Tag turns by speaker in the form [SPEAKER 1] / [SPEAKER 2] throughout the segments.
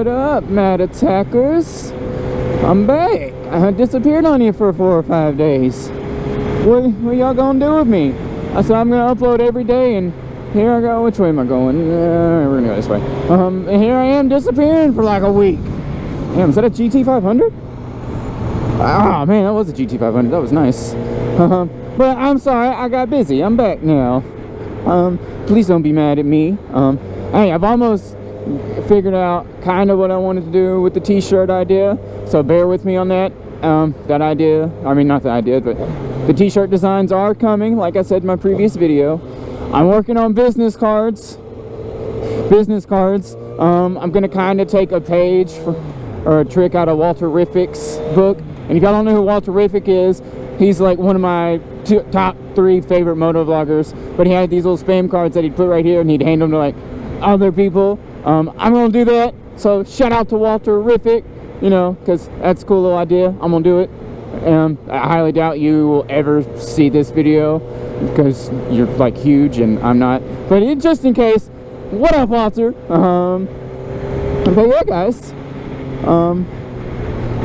[SPEAKER 1] What up, mad attackers? I'm back. I had disappeared on you for 4 or 5 days. What y'all gonna do with me? I said I'm gonna upload every day, and here I go. Which way am I going? We're gonna go this way. And here I am disappearing for like a week. Damn, is that a GT500? Ah, man, that was a GT500. That was nice. But I'm sorry, I got busy. I'm back now. Please don't be mad at me. Hey, I've almost figured out kind of what I wanted to do with the t-shirt idea, so bear with me on that. That idea, I mean not the idea, but the t-shirt designs are coming, like I said in my previous video. I'm working on business cards. I'm gonna kind of take a page or a trick out of Walter Riffick's book. And if y'all don't know who Walter Riffick is, he's like one of my top 3 favorite motovloggers. But he had these little spam cards that he'd put right here, and he'd hand them to like other people. I'm gonna do that, so shout out to Walter Riffick, you know, because that's a cool little idea. I'm gonna do it. I highly doubt you will ever see this video because you're like huge and I'm not, but just in case, what up, Walter? But yeah, guys, I'm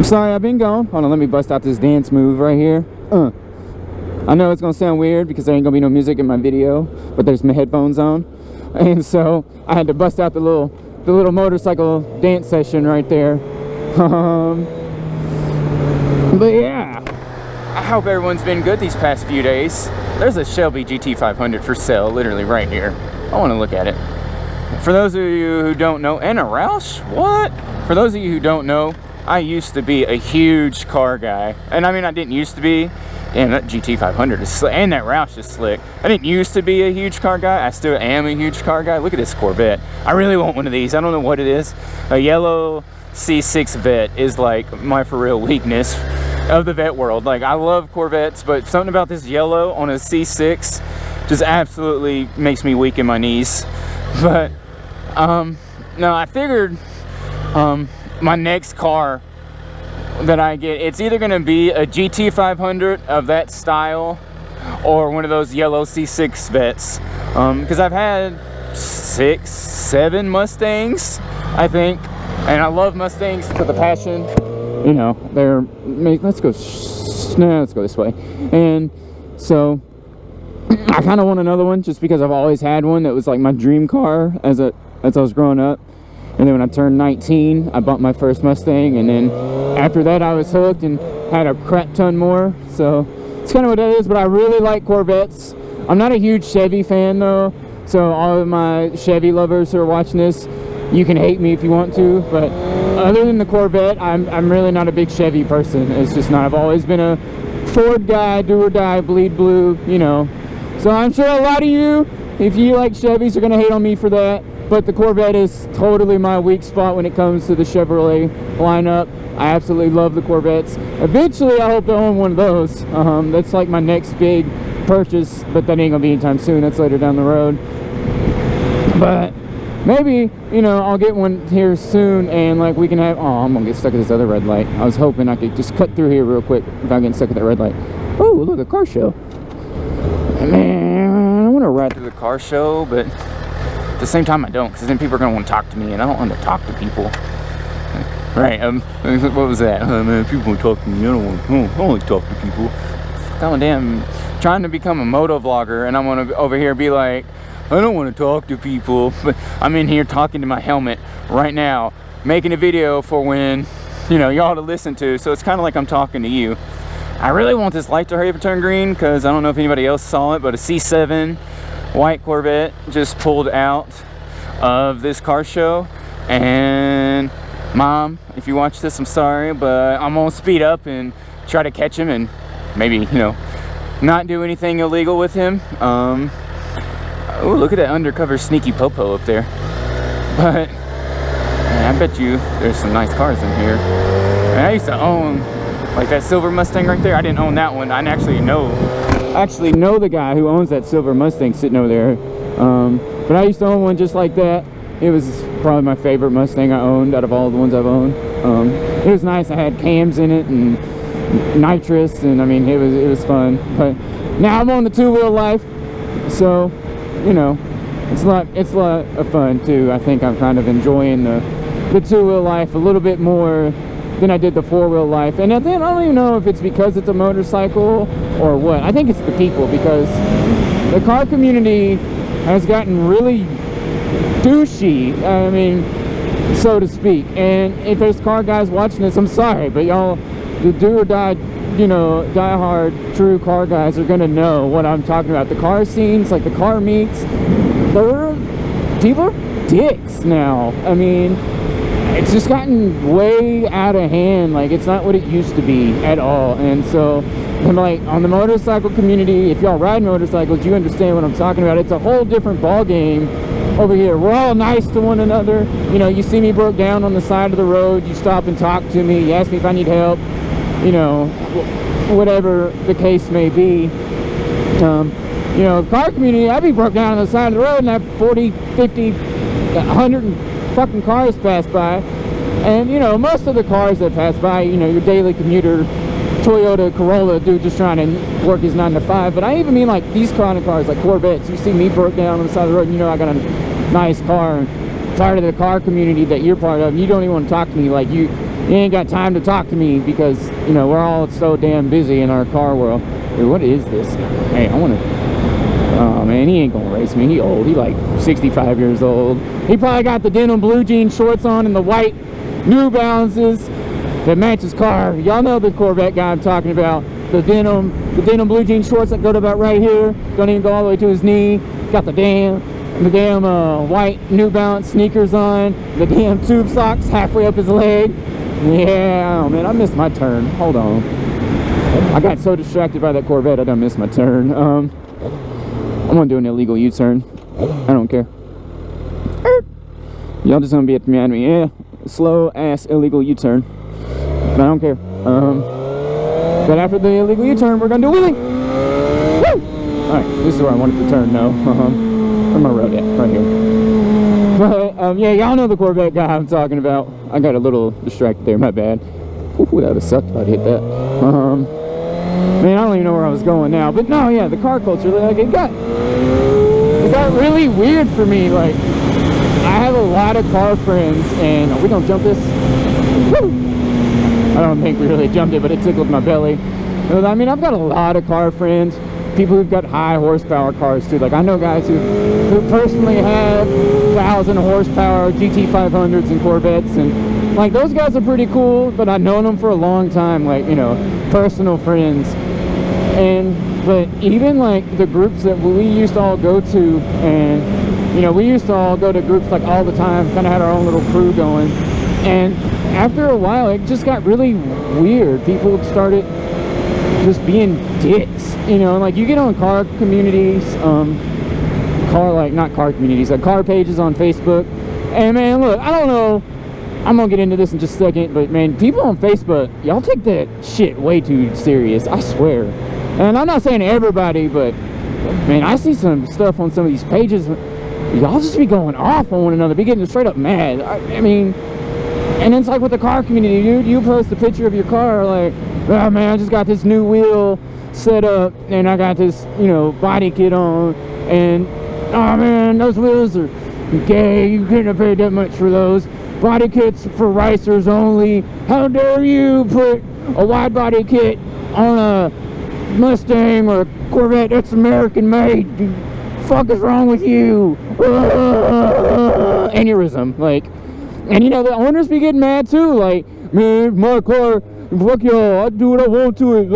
[SPEAKER 1] sorry I've been gone. Hold on, let me bust out this dance move right here. I know it's gonna sound weird because there ain't gonna be no music in my video, but there's my headphones on, and so I had to bust out the little motorcycle dance session right there. But yeah, I hope everyone's been good these past few days. There's a Shelby GT500 for sale, literally right here. I want to look at it. For those of you who don't know, and a Roush? What? For those of you who don't know, I used to be a huge car guy. And I mean, I didn't used to be. Damn, that GT500 is slick, and that Roush is slick. I didn't used to be a huge car guy. I still am a huge car guy. Look at this Corvette. I really want one of these. I don't know what it is. A yellow C6 Vet is like my for real weakness of the vet world. Like, I love Corvettes, but something about this yellow on a C6 just absolutely makes me weak in my knees. But no, I figured my next car that I get, it's either gonna be a GT500 of that style or one of those yellow C6 Vets, because I've had 6, 7 Mustangs, I think, and I love Mustangs with a passion. You know, let's go this way. And so I kind of want another one just because I've always had one that was like my dream car as I was growing up. And then when I turned 19, I bought my first Mustang, and then after that I was hooked and had a crap ton more. So it's kind of what it is, but I really like Corvettes. I'm not a huge Chevy fan though, so all of my Chevy lovers who are watching this, you can hate me if you want to, but other than the Corvette, I'm really not a big Chevy person. It's just not. I've always been a Ford guy, do or die, bleed blue, you know. So I'm sure a lot of you, if you like Chevys, are gonna hate on me for that. But the Corvette is totally my weak spot when it comes to the Chevrolet lineup. I absolutely love the Corvettes. Eventually, I hope to own one of those. That's like my next big purchase, but that ain't gonna be anytime soon. That's later down the road. But maybe, you know, I'll get one here soon, and like we can have, oh, I'm gonna get stuck at this other red light. I was hoping I could just cut through here real quick without getting stuck at that red light. Oh, look, a car show. Man, I want to ride through the car show, but at the same time I don't, because then people are gonna want to talk to me, and I don't want to talk to people. Right, what was that? Man, people want to talk to me. I don't want to talk to people. God damn, trying to become a motovlogger, and I'm gonna over here be like, I don't want to talk to people, but I'm in here talking to my helmet right now, making a video for when, you know, y'all to listen to, so it's kind of like I'm talking to you. I really want this light to hurry up and turn green, because I don't know if anybody else saw it, but a C7 white Corvette just pulled out of this car show, and Mom, if you watch this, I'm sorry, but I'm gonna speed up and try to catch him and maybe, you know, not do anything illegal with him. Oh, look at that undercover sneaky popo up there. But man, I bet you there's some nice cars in here. Man, I used to own like that silver Mustang right there. I didn't own that one. I actually know the guy who owns that silver Mustang sitting over there. But I used to own one just like that. It was probably my favorite Mustang I owned out of all the ones I've owned. It was nice. I had cams in it and nitrous, and I mean it was fun. But now I'm on the two-wheel life, so you know, it's a lot of fun too. I think I'm kind of enjoying the the two-wheel life a little bit more than I did the four-wheel life. And then I don't even know if it's because it's a motorcycle or what. I think it's the people, because the car community has gotten really douchey, I mean, so to speak. And if there's car guys watching this, I'm sorry, but y'all, the do or die, you know, die-hard true car guys are gonna know what I'm talking about. The car scenes, like the car meets, people are dicks now. I mean, it's just gotten way out of hand. Like, it's not what it used to be at all. And so, I'm like, on the motorcycle community, if y'all ride motorcycles, you understand what I'm talking about. It's a whole different ball game over here. We're all nice to one another. You know, you see me broke down on the side of the road, you stop and talk to me, you ask me if I need help, you know, whatever the case may be. You know, car community, I'd be broke down on the side of the road and have 40, 50, 100 fucking cars pass by. And, you know, most of the cars that pass by, you know, your daily commuter, Toyota Corolla dude just trying to work his 9 to 5. But I even mean like these kind of cars, like Corvettes. You see me broke down on the side of the road and you know I got a nice car. And part of the car community that you're part of, you don't even want to talk to me. Like, you ain't got time to talk to me because, you know, we're all so damn busy in our car world. Dude, what is this? Hey, I want to... Oh man, he ain't gonna race me. He old. He like 65 years old. He probably got the denim blue jean shorts on and the white New Balances that match his car. Y'all know the Corvette guy I'm talking about. The denim blue jean shorts that go to about right here. Don't even go all the way to his knee. Got the damn white New Balance sneakers on. The damn tube socks halfway up his leg. Yeah, oh man, I missed my turn. Hold on. I got so distracted by that Corvette, I done missed my turn. I'm gonna do an illegal U-turn. I don't care. Y'all just gonna be mad at me. Yeah, slow ass illegal U-turn. But I don't care. But after the illegal U-turn, we're gonna do a wheelie. Woo! Alright, this is where I wanted to turn now. Where's my road at? Right here. But, yeah, y'all know the Corvette guy I'm talking about. I got a little distracted there, my bad. Ooh, that would have sucked if I'd hit that. Man, I don't even know where I was going now. But no, yeah, the car culture, like, it got really weird for me. Like, I have a lot of car friends, and are we gonna jump this? Woo! I don't think we really jumped it, but it tickled my belly. I mean, I've got a lot of car friends, people who've got high horsepower cars too. Like, I know guys who personally have 1,000 horsepower GT500s and Corvettes, and like, those guys are pretty cool, but I've known them for a long time, like, you know, personal friends. But even like the groups that we used to all go to, and you know, we used to all go to groups like all the time, kind of had our own little crew going, and after a while it just got really weird. People started just being dicks, you know. Like, you get on car communities, not car communities, like car pages on Facebook, and man, look, I don't know, I'm gonna get into this in just a second, but man, people on Facebook, y'all take that shit way too serious, I swear. And I'm not saying everybody, but man, I see some stuff on some of these pages, y'all just be going off on one another, be getting straight up mad. I mean, and it's like with the car community, dude, you post a picture of your car, like, oh man, I just got this new wheel set up, and I got this, you know, body kit on, and oh man, those wheels are gay, you couldn't have paid that much for those. Body kits for racers only. How dare you put a wide body kit on a Mustang or a Corvette that's American made? Fuck is wrong with you? Aneurysm. Like, and you know, the owners be getting mad too. Like, man, my car, fuck y'all, I do what I want to it.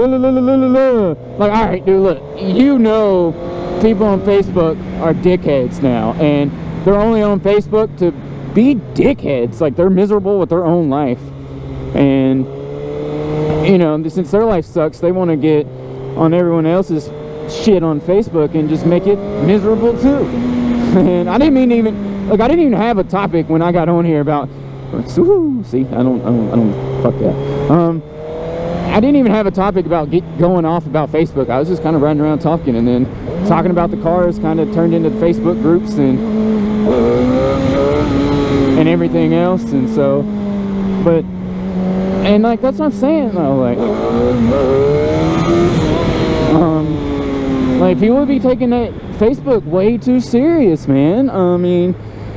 [SPEAKER 1] Like, alright, dude, look, you know, people on Facebook are dickheads now, and they're only on Facebook to be dickheads. Like, they're miserable with their own life, and you know, since their life sucks, they want to get on everyone else's shit on Facebook and just make it miserable too. And I didn't even have a topic when I got on here about, see, I don't fuck that. I didn't even have a topic about going off about Facebook. I was just kind of riding around talking, and then talking about the cars kind of turned into Facebook groups and everything else. And so, but, and like, that's what I'm saying though, like people would be taking that Facebook way too serious, man. I mean,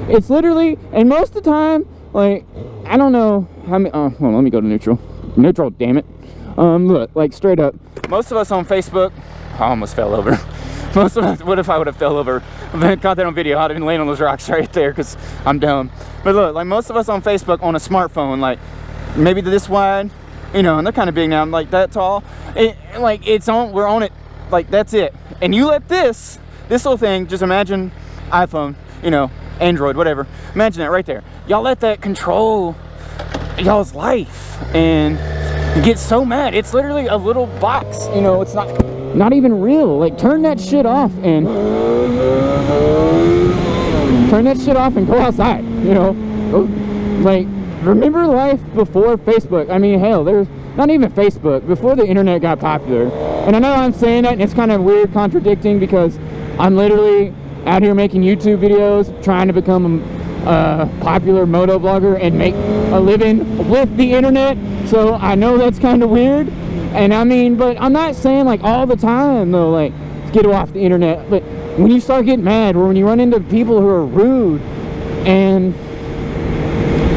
[SPEAKER 1] it's literally, and most of the time Like, I don't know how many, hold on, let me go to neutral. Neutral, damn it. Look, like straight up, most of us on Facebook, I almost fell over. Most of us, what if I would have fell over? If I had caught that on video, I'd have been laying on those rocks right there because I'm dumb. But look, like most of us on Facebook on a smartphone, like maybe this wide, you know, and they're kind of big now, I'm like that tall. Like it's on, we're on it, like that's it. And you let this little thing, just imagine iPhone, you know, Android, whatever. Imagine that right there. Y'all let that control y'all's life and you get so mad. It's literally a little box, you know, it's not even real. Like turn that shit off and go outside, you know. Like remember life before Facebook. I mean, hell, there's not even Facebook, before the internet got popular. And I know I'm saying that and it's kind of weird contradicting because I'm literally out here making YouTube videos trying to become a popular motovlogger and make a living with the internet. So I know that's kind of weird, and I mean, but I'm not saying like all the time though, like get off the internet. But when you start getting mad, or when you run into people who are rude and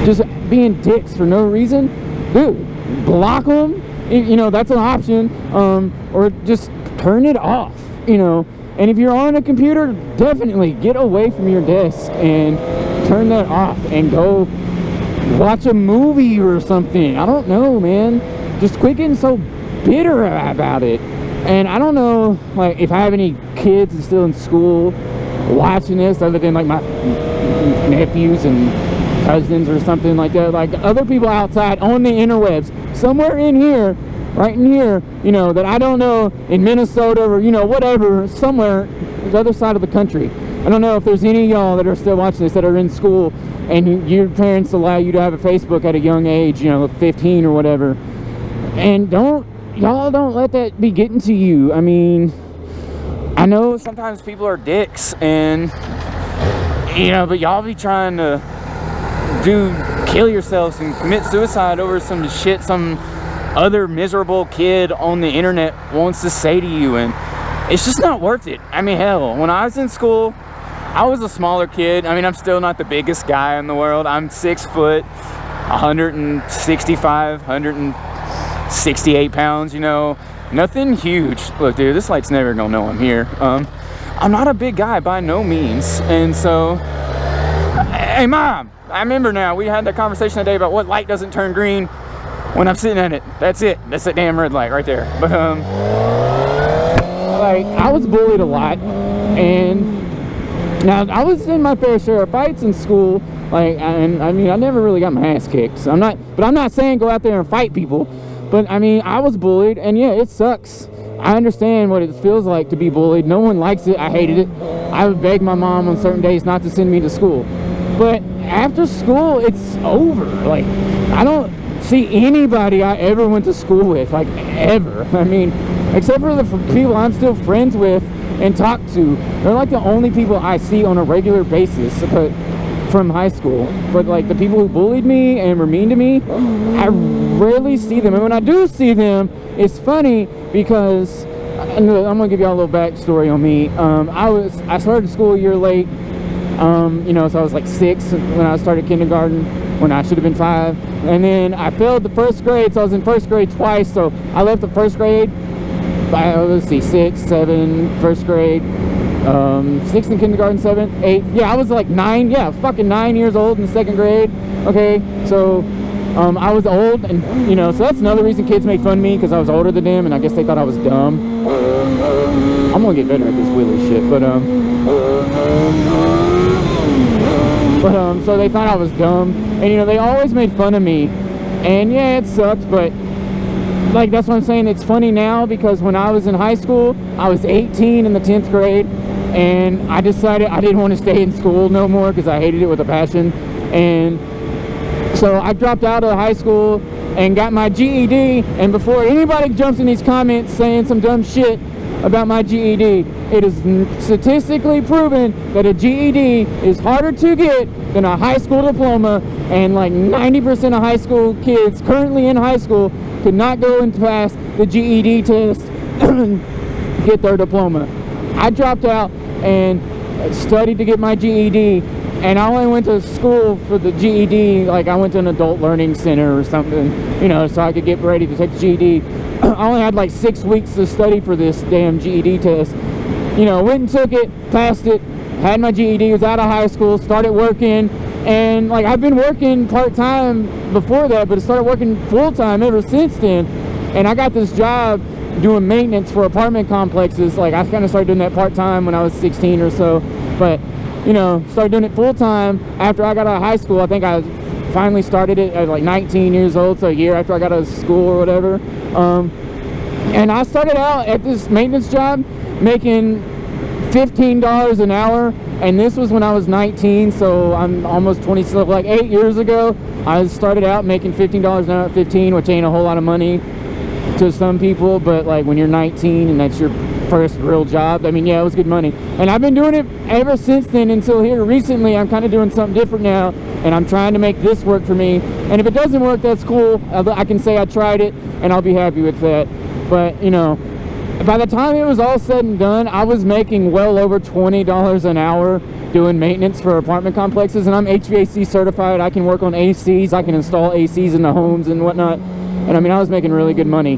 [SPEAKER 1] just being dicks for no reason, dude, block them. You know, that's an option, or just turn it off, you know. And if you're on a computer, definitely get away from your desk and turn that off and go watch a movie or something. I don't know, man. Just quit getting so bitter about it. And I don't know, like, if I have any kids that's still in school watching this, other than like my nephews and cousins or something like that. Like other people outside on the interwebs, somewhere in here, right in here, you know, that I don't know, in Minnesota or, you know, whatever, somewhere the other side of the country. I don't know if there's any of y'all that are still watching this that are in school and your parents allow you to have a Facebook at a young age, you know, 15 or whatever. And y'all don't let that be getting to you. I mean, I know sometimes people are dicks and, you know, but y'all be trying to kill yourselves and commit suicide over some shit some other miserable kid on the internet wants to say to you, and it's just not worth it. I mean, hell, when I was in school, I was a smaller kid. I mean, I'm still not the biggest guy in the world. I'm 6 foot, 165, 168 pounds, you know, nothing huge. Look, dude, this light's never gonna know I'm here. I'm not a big guy by no means, and so, hey, Mom, I remember now, we had that conversation today about what light doesn't turn green when I'm sitting at it. That's it. That's that damn red light right there. But like, I was bullied a lot, and now I was in my fair share of fights in school. Like, and I mean, I never really got my ass kicked. So I'm not saying go out there and fight people. But I mean, I was bullied, and yeah, it sucks. I understand what it feels like to be bullied. No one likes it. I hated it. I would beg my mom on certain days not to send me to school. But after school, it's over. Like, I don't see anybody I ever went to school with, like, ever. I mean, except for the people I'm still friends with and talk to. They're like the only people I see on a regular basis from high school. But like the people who bullied me and were mean to me, I rarely see them. And when I do see them, it's funny because I'm gonna give y'all a little backstory on me. I started school a year late. You know, so I was like 6 when I started kindergarten, when I should have been 5. And then I failed the first grade, so I was in first grade twice. So I left the first grade by, let's see, 6, 7, first grade, 6th in kindergarten, 7th, 8th. Yeah, I was like 9, yeah, fucking 9 years old in the 2nd grade. Okay, so I was old, and you know, so that's another reason kids make fun of me, because I was older than them, and I guess they thought I was dumb. I'm gonna get better at this wheelie shit, but so they thought I was dumb, and you know, they always made fun of me, and yeah, it sucked, but like, that's what I'm saying. It's funny now, because when I was in high school, I was 18 in the 10th grade, and I decided I didn't want to stay in school no more because I hated it with a passion. And so I dropped out of high school and got my GED, and before anybody jumps in these comments saying some dumb shit about my GED, it is statistically proven that a GED is harder to get than a high school diploma, and like 90% of high school kids currently in high school could not go and pass the GED test and get their diploma. I dropped out and studied to get my GED,
[SPEAKER 2] and I only went to school for the GED. Like, I went to an adult learning center or something, you know, so I could get ready to take the GED. I only had like 6 weeks to study for this damn GED test. You know, went and took it, passed it, had my GED, was out of high school, started working. And like, I've been working part-time before that, but I started working full-time ever since then. And I got this job doing maintenance for apartment complexes. Like, I kind of started doing that part-time when I was 16 or so, but you know, started doing it full-time after I got out of high school. I think I finally started it at like 19 years old, so a year after I got out of school or whatever. And I started out at this maintenance job making $15 an hour, and this was when I was 19, so I'm almost 20, so like 8 years ago I started out making $15 an hour at 15, which ain't a whole lot of money to some people, but like when you're 19 and that's your first real job, I mean, yeah, it was good money. And I've been doing it ever since then until here recently. I'm kind of doing something different now, and I'm trying to make this work for me. And if it doesn't work, that's cool. I can say I tried it and I'll be happy with that. But you know, by the time it was all said and done, I was making well over $20 an hour doing maintenance for apartment complexes, and I'm HVAC certified. I can work on ACs, I can install ACs in the homes and whatnot. And I mean, I was making really good money.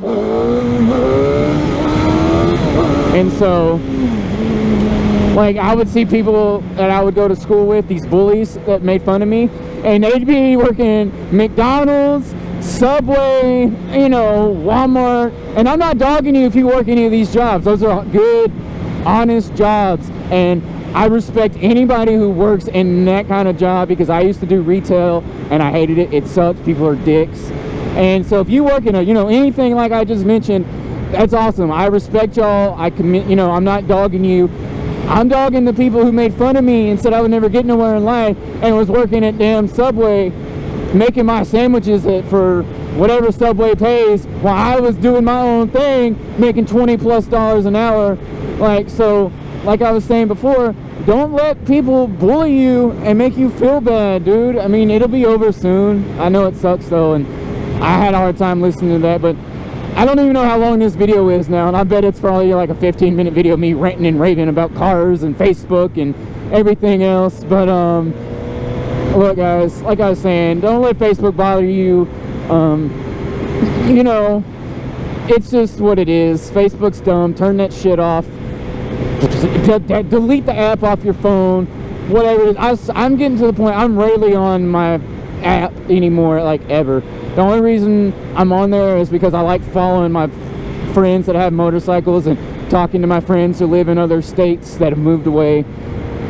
[SPEAKER 2] And so, like, I would see people that I would go to school with, these bullies that made fun of me, and they'd be working McDonald's, Subway, you know, Walmart. And I'm not dogging you if you work any of these jobs. Those are good, honest jobs, and I respect anybody who works in that kind of job, because I used to do retail and I hated it. It sucks. People are dicks. And so if you work in a, you know, anything like I just mentioned, that's awesome. I respect y'all. I commit, you know, I'm not dogging you. I'm dogging the people who made fun of me and said I would never get nowhere in life and was working at damn Subway making my sandwiches for whatever Subway pays while I was doing my own thing making $20+ an hour. Like, so like I was saying before, don't let people bully you and make you feel bad, dude. I mean, it'll be over soon. I know it sucks though, and I had a hard time listening to that, but I don't even know how long this video is now, and I bet it's probably like a 15-minute video of me ranting and raving about cars and Facebook and everything else. But look guys, like I was saying, don't let Facebook bother you. You know, it's just what it is. Facebook's dumb. Turn that shit off. Delete the app off your phone, whatever it is. I'm getting to the point, I'm rarely on my app anymore, like ever. The only reason I'm on there is because I like following my friends that have motorcycles and talking to my friends who live in other states that have moved away.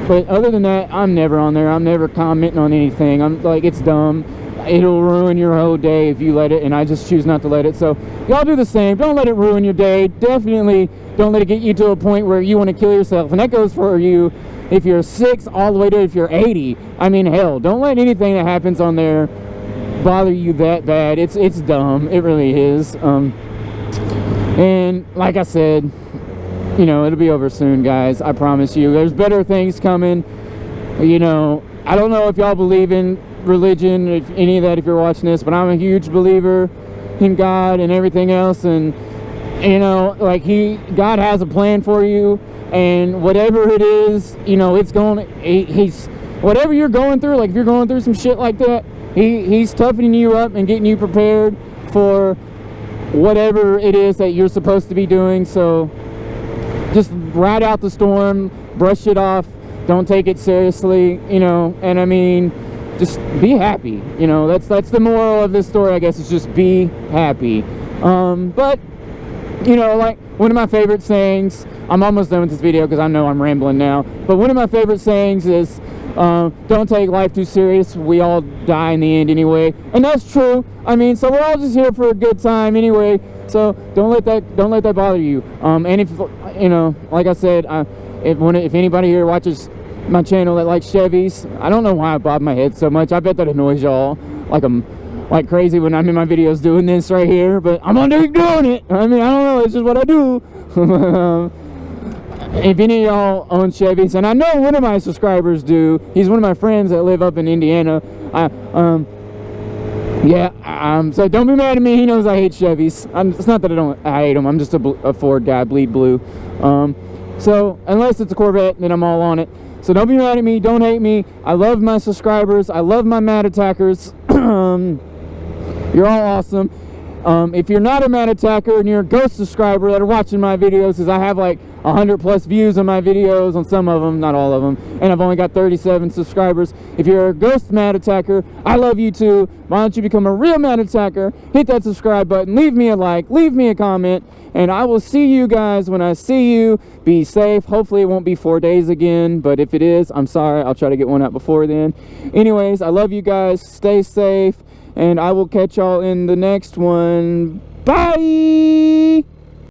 [SPEAKER 2] But other than that, I'm never on there. I'm never commenting on anything. I'm like, it's dumb. It'll ruin your whole day if you let it, and I just choose not to let it. So y'all do the same. Don't let it ruin your day. Definitely don't let it get you to a point where you want to kill yourself. And that goes for you if you're 6 all the way to if you're 80. I mean, hell, don't let anything that happens on there bother you that bad. It's dumb. It really is. And like I said, you know, it'll be over soon, guys. I promise you. There's better things coming. You know, I don't know if y'all believe in religion, if any of that, if you're watching this, but I'm a huge believer in God and everything else. And you know, like God has a plan for you, and whatever it is, you know, it's going. He's whatever you're going through. Like if you're going through some shit like that, he's toughening you up and getting you prepared for whatever it is that you're supposed to be doing. So just ride out the storm, brush it off, don't take it seriously, you know. And I mean, just be happy, you know. That's the moral of this story, I guess, is just be happy. But you know, like one of my favorite sayings, I'm almost done with this video because I know I'm rambling now, but one of my favorite sayings is don't take life too serious. We all die in the end anyway. And that's true. I mean, so we're all just here for a good time anyway, so don't let that bother you. And if, you know, like I said, if anybody here watches my channel that likes Chevys, I don't know why I bob my head so much. I bet that annoys y'all like I'm like crazy when I'm in my videos doing this right here, but I'm gonna keep doing it. I mean, I don't know, it's just what I do. If any of y'all own Chevys, and I know one of my subscribers do, he's one of my friends that live up in Indiana. So don't be mad at me. He knows I hate Chevys. It's not that I hate them. I'm just a Ford guy, bleed blue. So unless it's a Corvette, then I'm all on it. So don't be mad at me, don't hate me. I love my subscribers, I love my mad attackers. You're all awesome. If you're not a mad attacker and you're a ghost subscriber that are watching my videos, because I have like 100+ views on my videos, on some of them, not all of them, and I've only got 37 subscribers. If you're a ghost mad attacker, I love you too. Why don't you become a real mad attacker? Hit that subscribe button, leave me a like, leave me a comment, and I will see you guys when I see you. Be safe. Hopefully it won't be 4 days again, but if it is, I'm sorry. I'll try to get one out before then. Anyways, I love you guys. Stay safe, and I will catch y'all in the next one. Bye!